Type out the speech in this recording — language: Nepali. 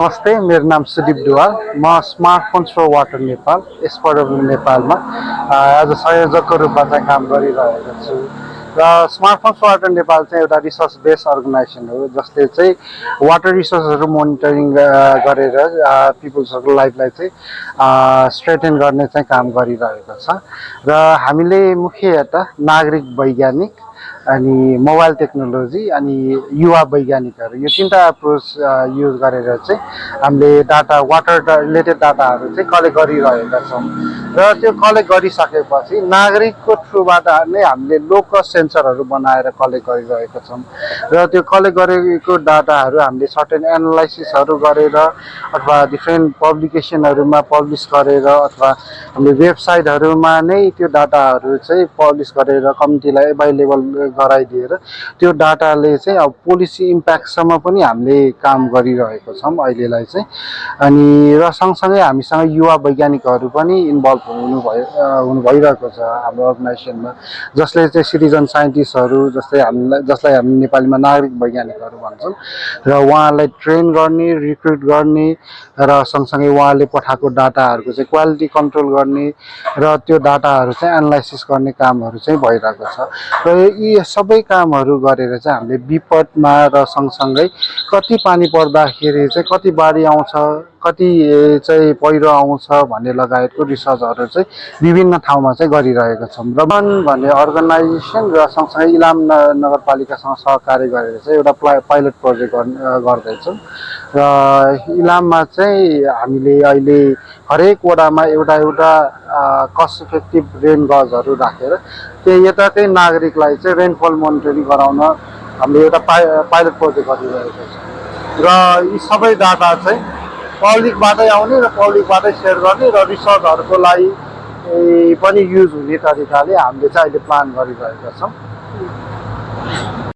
नमस्ते, मेरो नाम सुदीप डुवाल। म स्मार्टफोन्स फर वाटर नेपाल एसपडब्ल्यू नेपालमा एज अ संयोजकको रूपमा चाहिँ काम गरिरहेको छु। र स्मार्टफोन्स फर वाटर नेपाल चाहिँ एउटा रिसर्च बेस्ड अर्गनाइजेसन हो जसले चाहिँ वाटर रिसोर्सहरू मोनिटरिङ गरेर पिपुल्सहरूको लाइफलाई चाहिँ स्ट्रेटेन गर्ने चाहिँ काम गरिरहेको छ। र हामीले मुख्यतः नागरिक वैज्ञानिक अनि मोबाइल टेक्नोलोजी अनि युवा वैज्ञानिकहरू यो तीनटा अप्रोच युज गरेर चाहिँ हामीले डाटा वाटर रिलेटेड डाटाहरू चाहिँ कलेक्ट गरिरहेका छौँ। र त्यो कलेक्ट गरिसकेपछि नागरिकको थ्रुबाट नै हामीले लोकल सेन्सरहरू बनाएर कलेक्ट गरिरहेका छौँ। र त्यो कलेक्ट गरेको डाटाहरू हामीले सर्टेन एनालाइसिसहरू गरेर अथवा डिफ्रेन्ट पब्लिकेसनहरूमा पब्लिस गरेर अथवा हामीले वेबसाइटहरूमा नै त्यो डाटाहरू चाहिँ पब्लिस गरेर कम्युनिटीलाई एभाइलेबल गराइदिएर त्यो डाटाले चाहिँ अब पोलिसी इम्प्याक्टसम्म पनि हामीले काम गरिरहेको छौँ अहिलेलाई चाहिँ। अनि र सँगसँगै हामीसँग युवा वैज्ञानिकहरू पनि इन्भल्भ हुनु भइरहेको छ हाम्रो अर्गनाइजेसनमा, जसले चाहिँ सिटिजन साइन्टिस्टहरू जसलाई हामी नेपालीमा नागरिक वैज्ञानिकहरू भन्छौँ। र उहाँलाई ट्रेन गर्ने, रिक्रुट गर्ने र सँगसँगै उहाँले पठाएको डाटाहरूको चाहिँ क्वालिटी कन्ट्रोल गर्ने र त्यो डाटाहरू चाहिँ एनालाइसिस गर्ने कामहरू चाहिँ भइरहेको छ। र यी सबै कामहरू गरेर चाहिँ हामीले विपदमा र सँगसँगै कति पानी पर्दाखेरि चाहिँ कति बाढी आउँछ, कति चाहिँ पहिरो आउँछ भन्ने लगायतको रिसर्चहरू चाहिँ विभिन्न ठाउँमा चाहिँ गरिरहेका छौँ। र भन्ने अर्गनाइजेसन र सँगसँगै इलाम नगरपालिकासँग सहकार्य गरेर चाहिँ एउटा पाइलट प्रोजेक्ट गर्दैछौँ। र इलाममा चाहिँ हामीले अहिले हरेक वडामा एउटा कस्ट इफेक्टिभ रेन गजहरू राखेर त्यही यताकै नागरिकलाई चाहिँ रेनफल मोनिटरिङ गराउन हामीले एउटा पाइलट प्रोजेक्ट गरिरहेको छ। र यी सबै डाटा चाहिँ पब्लिकबाटै आउने र पब्लिकबाटै सेयर गर्ने र रिसर्चहरूको लागि पनि युज हुने तरिकाले हामीले चाहिँ अहिले प्लान गरिरहेका छौँ।